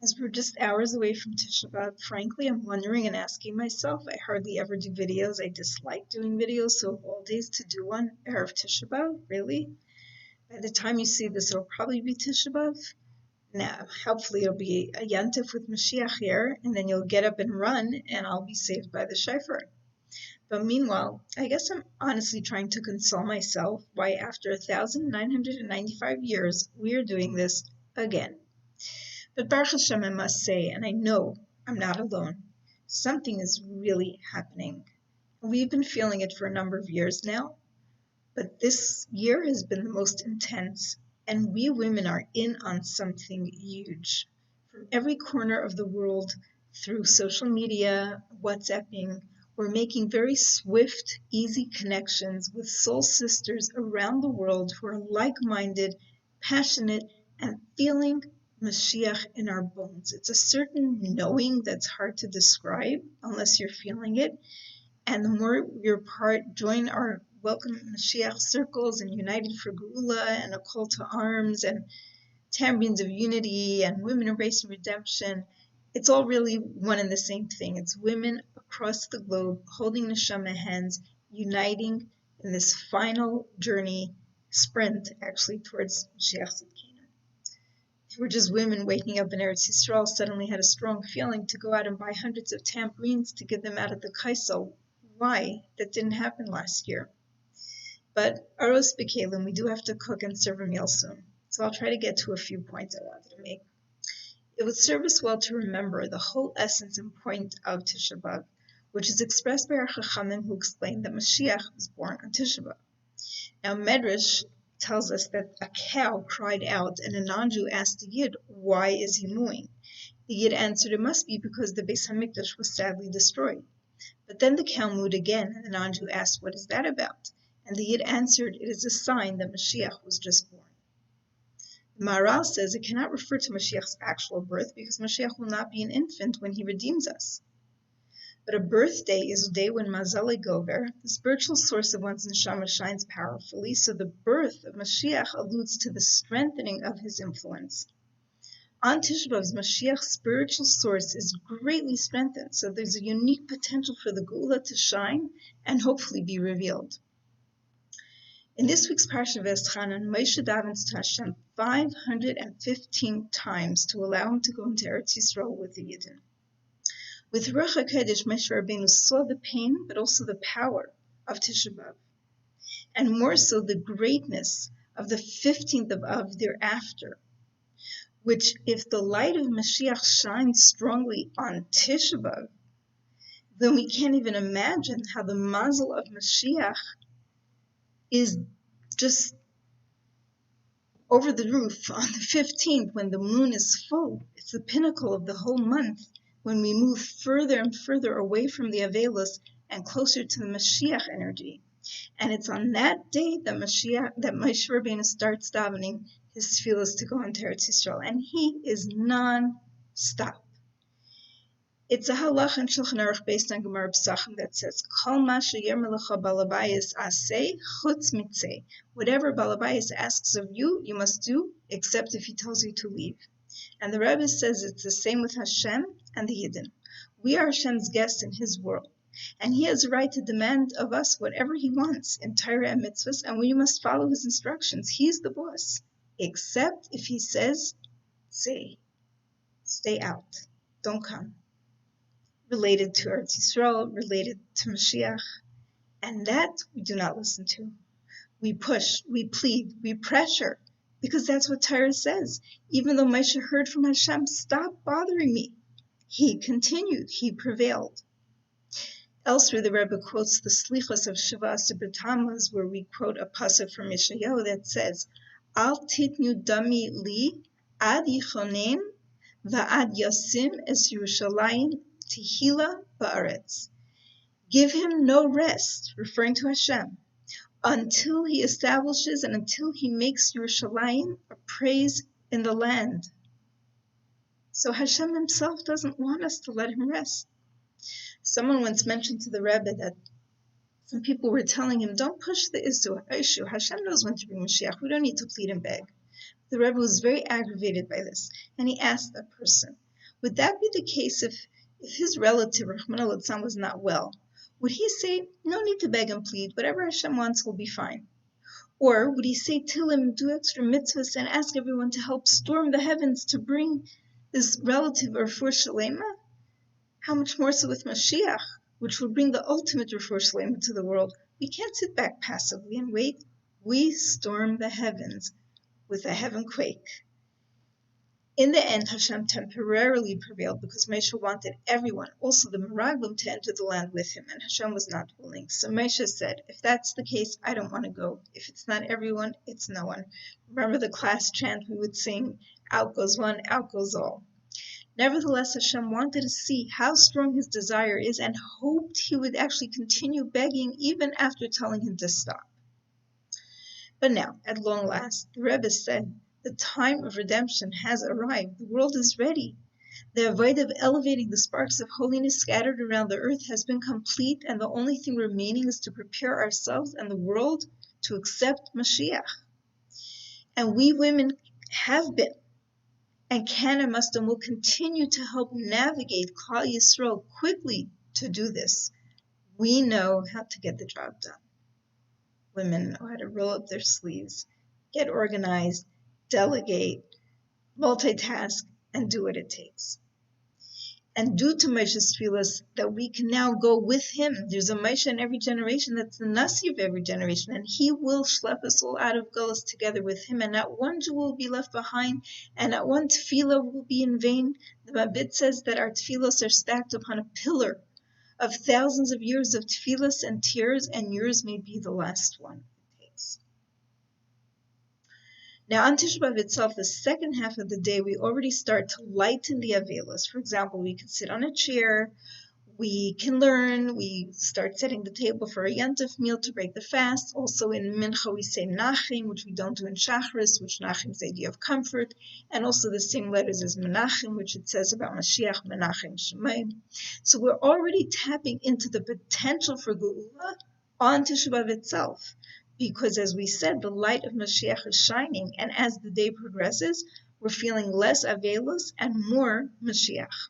As we're just hours away from Tisha B'Av, frankly, I'm wondering and asking myself, I hardly ever do videos. I dislike doing videos, so of all days to do one, Erev Tisha B'Av, really? By the time you see this, it'll probably be Tisha B'Av. Now, hopefully it'll be a Yantif with Mashiach here, and then you'll get up and run, and I'll be saved by the shofar. But meanwhile, I guess I'm honestly trying to console myself why after 1,995 years, we're doing this again. But Baruch Hashem, I must say, and I know I'm not alone, something is really happening. We've been feeling it for a number of years now, but this year has been the most intense, and we women are in on something huge. From every corner of the world, through social media, WhatsApping, we're making very swift, easy connections with soul sisters around the world who are like-minded, passionate, and feeling Mashiach in our bones. It's a certain knowing that's hard to describe unless you're feeling it. And the more you're join our Welcome Mashiach circles and United for Geula and a call to arms and tambourines of unity and women embracing redemption, it's all really one and the same thing. It's women across the globe holding neshama hands, uniting in this final journey, sprint actually, towards Mashiach's kingdom. We're just women waking up in Eretz Yisrael, suddenly had a strong feeling to go out and buy hundreds of tambourines to give them out at the kaisel. Why? That didn't happen last year. But Aros B'Kelim, we do have to cook and serve a meal soon. So I'll try to get to a few points I wanted to make. It would serve us well to remember the whole essence and point of Tisha B'Av, which is expressed by our Chachamim who explained that Mashiach was born on Tisha B'Av. Now Medrash tells us that a cow cried out and a non-Jew asked the Yid, why is he mooing? The Yid answered, it must be because the Beis HaMikdash was sadly destroyed. But then the cow mooed again and the non-Jew asked, what is that about? And the Yid answered, it is a sign that Mashiach was just born. The Maharal says it cannot refer to Mashiach's actual birth because Mashiach will not be an infant when he redeems us. But a birthday is a day when Mazale Gover, the spiritual source of one's neshama, shines powerfully, so the birth of Mashiach alludes to the strengthening of his influence. On Tisha B'Av's Mashiach's spiritual source is greatly strengthened, so there's a unique potential for the Geula to shine and hopefully be revealed. In this week's Parsha V'Eschanan, Moshe davens to Hashem 515 times to allow him to go into Eretz Yisrael with the Yidden. With Ruach HaKodesh, Moshe Rabbeinu saw the pain, but also the power of Tisha B'Av, and more so the greatness of the 15th of Av thereafter, which, if the light of Mashiach shines strongly on Tisha B'Av, then we can't even imagine how the mazel of Mashiach is just over the roof on the 15th when the moon is full. It's the pinnacle of the whole month when we move further and further away from the Avelos and closer to the Mashiach energy. And it's on that day that Moshe Rabbeinu starts davening his tefillos to go into Eretz Yisrael, and he is non-stop. It's a halach in Shulchan Aruch based on Gemara Pesachim that says, Kol ma she'yer melecha balabayis aseh chutz mitzeh. Whatever balabayis asks of you, you must do, except if he tells you to leave. And the Rebbe says it's the same with Hashem and the Yidden. We are Hashem's guests in his world, and he has a right to demand of us whatever he wants in Torah and mitzvahs, and we must follow his instructions. He's the boss, except if he says, stay out, don't come. Related to Eretz Yisrael, related to Mashiach, and that we do not listen to. We push, we plead, we pressure, because that's what Torah says. Even though Moshe heard from Hashem, stop bothering me, he continued, he prevailed. Elsewhere, the Rebbe quotes the Slichos of Shiva Asar B'Tammuz, where we quote a pasuk from Yeshayahu that says, Al titnu dami li ad yichonem va'ad yasim es Yerushalayim Tehila ba'aretz. Give him no rest, referring to Hashem, until he establishes and until he makes Yerushalayim a praise in the land. So Hashem himself doesn't want us to let him rest. Someone once mentioned to the Rebbe that some people were telling him, don't push the issue. Hashem knows when to bring Mashiach. We don't need to plead and beg. The Rebbe was very aggravated by this, and he asked that person, Would that be the case if his relative, Rahman al was not well? Would he say, no need to beg and plead, whatever Hashem wants will be fine? Or would he say, Tilim, do extra mitzvahs and ask everyone to help storm the heavens to bring this relative Refuah Shalema? How much more so with Mashiach, which will bring the ultimate Refuah Shalema to the world? We can't sit back passively and wait. We storm the heavens with a heaven quake. In the end, Hashem temporarily prevailed because Moshe wanted everyone, also the Meraglim, to enter the land with him, and Hashem was not willing. So Moshe said, if that's the case, I don't want to go. If it's not everyone, it's no one. Remember the class chant we would sing, out goes one, out goes all. Nevertheless, Hashem wanted to see how strong his desire is and hoped he would actually continue begging even after telling him to stop. But now, at long last, the Rebbe said, the time of redemption has arrived. The world is ready. The avodah of elevating the sparks of holiness scattered around the earth has been complete, and the only thing remaining is to prepare ourselves and the world to accept Mashiach. And we women have been, and can and must and will continue to help navigate Klal Yisrael quickly to do this. We know how to get the job done. Women know how to roll up their sleeves, get organized, delegate, multitask, and do what it takes. And due to Moshe's tefillas, that we can now go with him. There's a Moshe in every generation that's the Nasi of every generation, and he will schlep us all out of Gullus together with him, and not one Jew will be left behind, and not one tefillah will be in vain. The Mabit says that our tefillos are stacked upon a pillar of thousands of years of tefillas and tears, and yours may be the last one it takes. Now, on Tisha B'Av itself, the second half of the day, we already start to lighten the avelos. For example, we can sit on a chair, we can learn, we start setting the table for a Yontif meal to break the fast. Also in Mincha, we say Nachim, which we don't do in Shachris, which Nachim is the idea of comfort, and also the same letters as Menachem, which it says about Mashiach, Menachem Shemaim. So we're already tapping into the potential for Geula on Tisha B'Av itself. Because as we said, the light of Mashiach is shining, and as the day progresses, we're feeling less avelos and more Mashiach.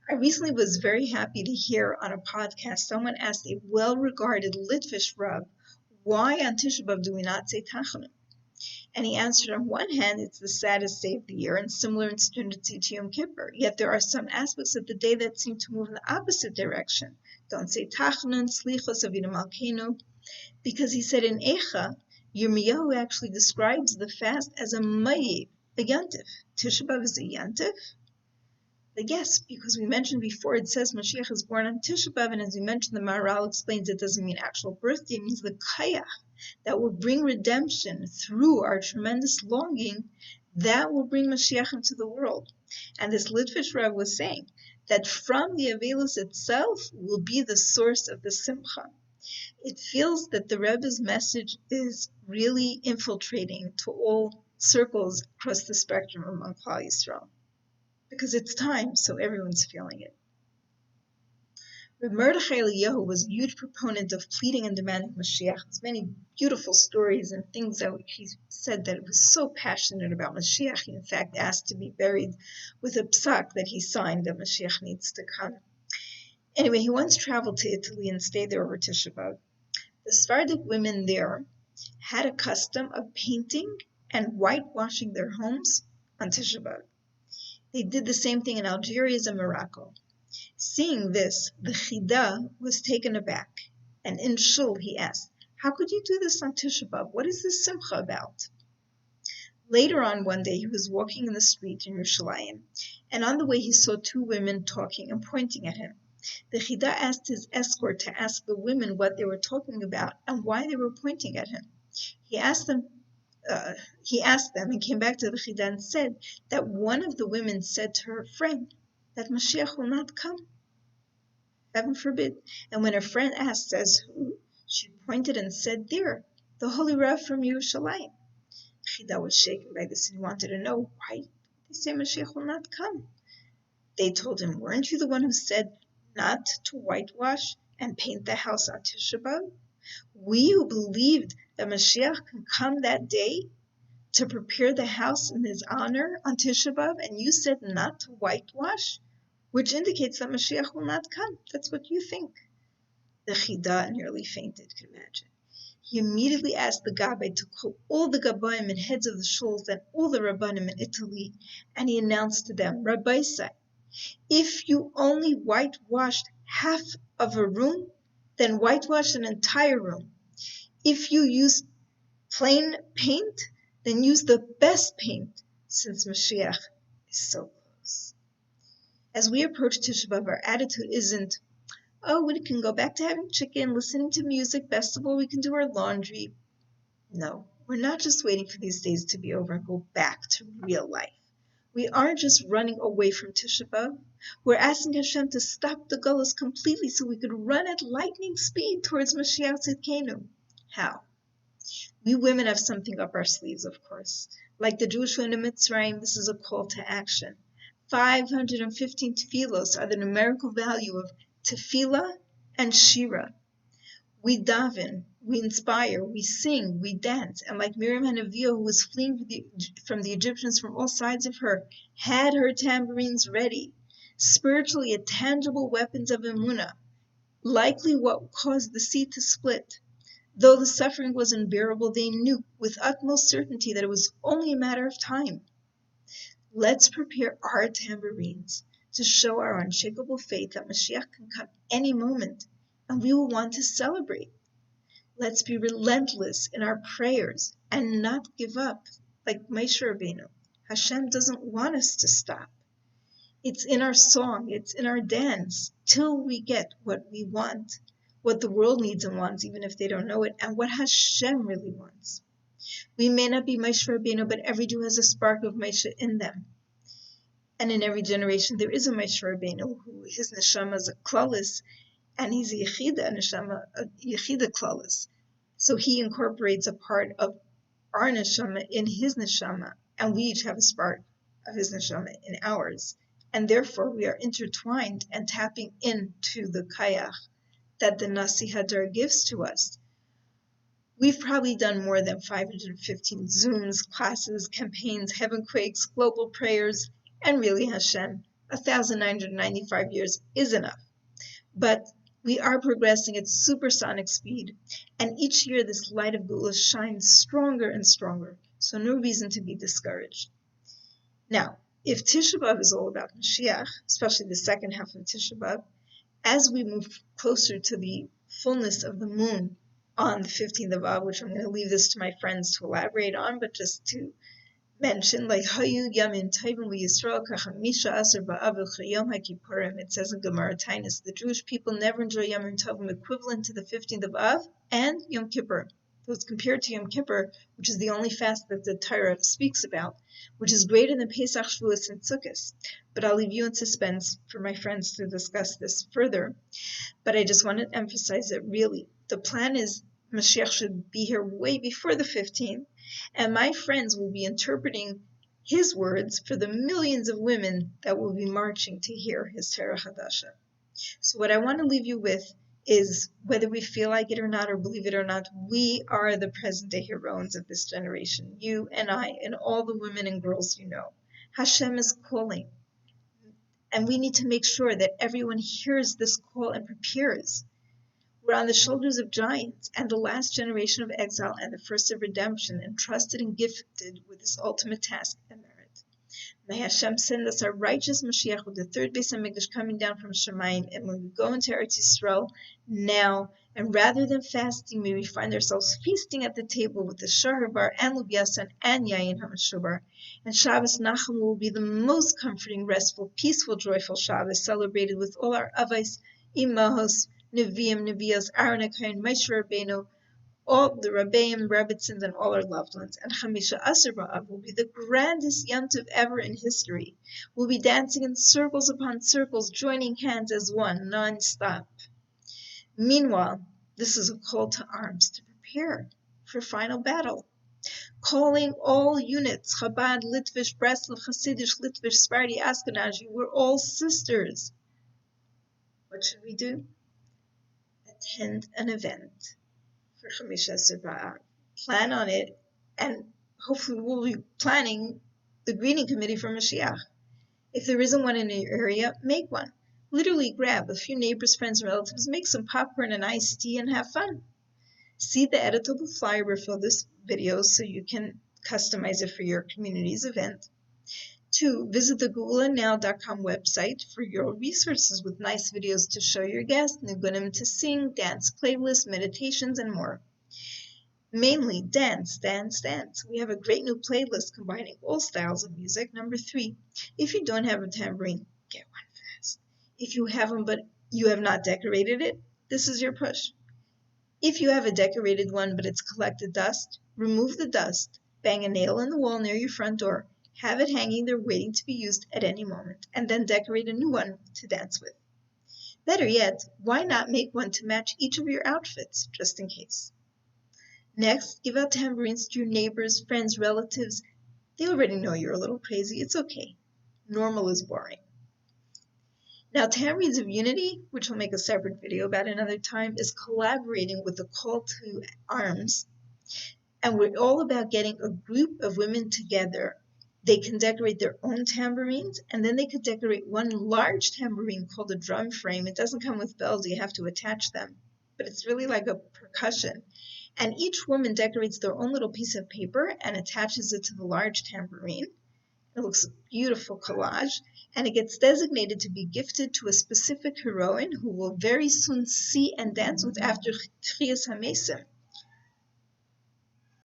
I recently was very happy to hear on a podcast someone asked a well-regarded Litvish Rav, why on Tisha B'Av do we not say Tachanun? And he answered, on one hand, it's the saddest day of the year and similar in stringency to Yom Kippur, yet there are some aspects of the day that seem to move in the opposite direction. Don't say Tachanun, Slichos, Avinu Malkeinu. Because he said in Eicha, Yirmiyahu actually describes the fast as a mayiv, a yantif. Tisha B'Av is a yantif? Yes, because we mentioned before, it says Mashiach is born on Tisha B'Av, and as we mentioned, the Maharal explains it doesn't mean actual birthday, it means the kayach that will bring redemption through our tremendous longing, that will bring Mashiach into the world. And this Litvish Rav was saying that from the Avelos itself will be the source of the Simcha. It feels that the Rebbe's message is really infiltrating to all circles across the spectrum among Klal Yisrael. Because it's time, so everyone's feeling it. Reb Mordechai Eliyahu was a huge proponent of pleading and demanding Mashiach. There's many beautiful stories and things that he said that it was so passionate about Mashiach. He in fact asked to be buried with a psak that he signed that Mashiach needs to come. Anyway, he once traveled to Italy and stayed there over Tisha B'Av. The Sephardic women there had a custom of painting and whitewashing their homes on Tisha B'Av. They did the same thing in Algeria and Morocco. Seeing this, the Chida was taken aback, and in Shul he asked, how could you do this on Tisha B'Av? What is this simcha about? Later on one day, he was walking in the street in Yerushalayim, and on the way he saw two women talking and pointing at him. The Chida asked his escort to ask the women what they were talking about and why they were pointing at him. He asked them and came back to the Chida and said that one of the women said to her friend that Mashiach will not come. Heaven forbid. And when her friend asked, says who, she pointed and said, there, the Holy Rav from Yerushalayim. Chida was shaken by this and he wanted to know why they say Mashiach will not come. They told him, weren't you the one who said not to whitewash and paint the house on Tisha B'Av? We who believed that Mashiach can come that day, to prepare the house in his honor on Tisha B'Av, and you said not to whitewash, which indicates that Mashiach will not come. That's what you think. The Chida nearly fainted, could imagine. He immediately asked the Gabbai to call all the Gabbaim and heads of the shuls and all the Rabbanim in Italy, and he announced to them, Rabbi said, if you only whitewashed half of a room, then whitewash an entire room. If you use plain paint, then use the best paint, since Mashiach is so close. As we approach Tisha B'Av, our attitude isn't, oh, we can go back to having chicken, listening to music, best of all, we can do our laundry. No, we're not just waiting for these days to be over and go back to real life. We aren't just running away from Tisha B'Av. We're asking Hashem to stop the Golos completely so we could run at lightning speed towards Mashiach Tzidkenu. How? We women have something up our sleeves, of course. Like the Jewish women in Mitzrayim, this is a call to action. 515 tefillos are the numerical value of tefillah and shira. We daven, we inspire, we sing, we dance, and like Miriam Hanaviyah, who was fleeing from the Egyptians from all sides of her, had her tambourines ready, spiritually tangible weapons of emunah, likely what caused the sea to split. Though the suffering was unbearable, they knew with utmost certainty that it was only a matter of time. Let's prepare our tambourines to show our unshakable faith that Mashiach can come any moment, and we will want to celebrate. Let's be relentless in our prayers and not give up, like Moshe Rabbeinu. Hashem doesn't want us to stop. It's in our song, it's in our dance, till we get what we want, what the world needs and wants, even if they don't know it, and what Hashem really wants. We may not be Moshe Rabbeinu, but every Jew has a spark of Moshe in them. And in every generation there is a Moshe Rabbeinu who his neshama is a klalis, and he's a yechida neshama, a yechida klalis. So he incorporates a part of our neshama in his neshama, and we each have a spark of his neshama in ours. And therefore we are intertwined and tapping into the kayach that the Nasi Hadar gives to us. We've probably done more than 515 Zooms, classes, campaigns, heaven quakes, global prayers, and really Hashem, 1,995 years is enough. But we are progressing at supersonic speed, and each year this light of Geulah shines stronger and stronger, so no reason to be discouraged. Now, if Tisha B'Av is all about Mashiach, especially the second half of Tisha B'Av, as we move closer to the fullness of the moon on the 15th of Av, which I'm going to leave this to my friends to elaborate on, but just to mention, like Hayu Yamin Tovim Yisrael Kachamisha Asar Ba'av Yom HaKippurim. It says in Gemara Tainus, the Jewish people never enjoy Yamin Tovim equivalent to the 15th of Av and Yom Kippur. So it's compared to Yom Kippur, which is the only fast that the Torah speaks about, which is greater than Pesach, Shavuos, and Sukkot. But I'll leave you in suspense for my friends to discuss this further. But I just want to emphasize that really, the plan is Mashiach should be here way before the 15th, and my friends will be interpreting his words for the millions of women that will be marching to hear his Torah Hadasha. So what I want to leave you with is, whether we feel like it or not, or believe it or not, we are the present-day heroines of this generation, you and I, and all the women and girls you know. Hashem is calling, and we need to make sure that everyone hears this call and prepares. We're on the shoulders of giants and the last generation of exile and the first of redemption, entrusted and gifted with this ultimate task and merit. May Hashem send us our righteous Mashiach with the third Beis HaMikdash coming down from Shemayim, and when we go into Eretz Yisrael now, and rather than fasting, may we find ourselves feasting at the table with the Shahar Bar and Lubiasan and Yayin HaMashubar. And Shabbos Nachum will be the most comforting, restful, peaceful, joyful Shabbos, celebrated with all our Avais, Imahos, Nevi'im, Nevi'os, Aaron HaKohen, Moshe Rabbeinu, all the Rabbeim, Rebbitzins, and all our loved ones. And Chamisha Asar B'Av will be the grandest Yom Tov ever in history. We'll be dancing in circles upon circles, joining hands as one, non-stop. Meanwhile, this is a call to arms to prepare for final battle. Calling all units, Chabad, Litvish, Breslov, Hasidish, Litvish, Sephardi, Ashkenazi, we're all sisters. What should we do? Attend an event for Chamisha Asar B'Av. Plan on it and hopefully we'll be planning the greeting committee for Mashiach. If there isn't one in your area, make one. Literally grab a few neighbors, friends, and relatives, make some popcorn and iced tea, and have fun. See the editable flyer below this video so you can customize it for your community's event. 2. Visit the googleandnow.com website for your resources with nice videos to show your guests, nigunim to sing, dance playlists, meditations, and more. Mainly dance, dance, dance. We have a great new playlist combining all styles of music. Number 3, if you don't have a tambourine, get one fast. If you haven't but you have not decorated it, this is your push. If you have a decorated one but it's collected dust, remove the dust, bang a nail in the wall near your front door, have it hanging there waiting to be used at any moment, and then decorate a new one to dance with. Better yet, why not make one to match each of your outfits, just in case? Next, give out tambourines to your neighbors, friends, relatives. They already know you're a little crazy. It's okay. Normal is boring. Now, Tambourines of Unity, which we'll make a separate video about another time, is collaborating with the Call to Arms. And we're all about getting a group of women together. They can decorate their own tambourines, and then they could decorate one large tambourine called a drum frame. It doesn't come with bells, you have to attach them. But it's really like a percussion. And each woman decorates their own little piece of paper and attaches it to the large tambourine. It looks a beautiful collage, and it gets designated to be gifted to a specific heroine who will very soon see and dance with after Tchias HaMesim.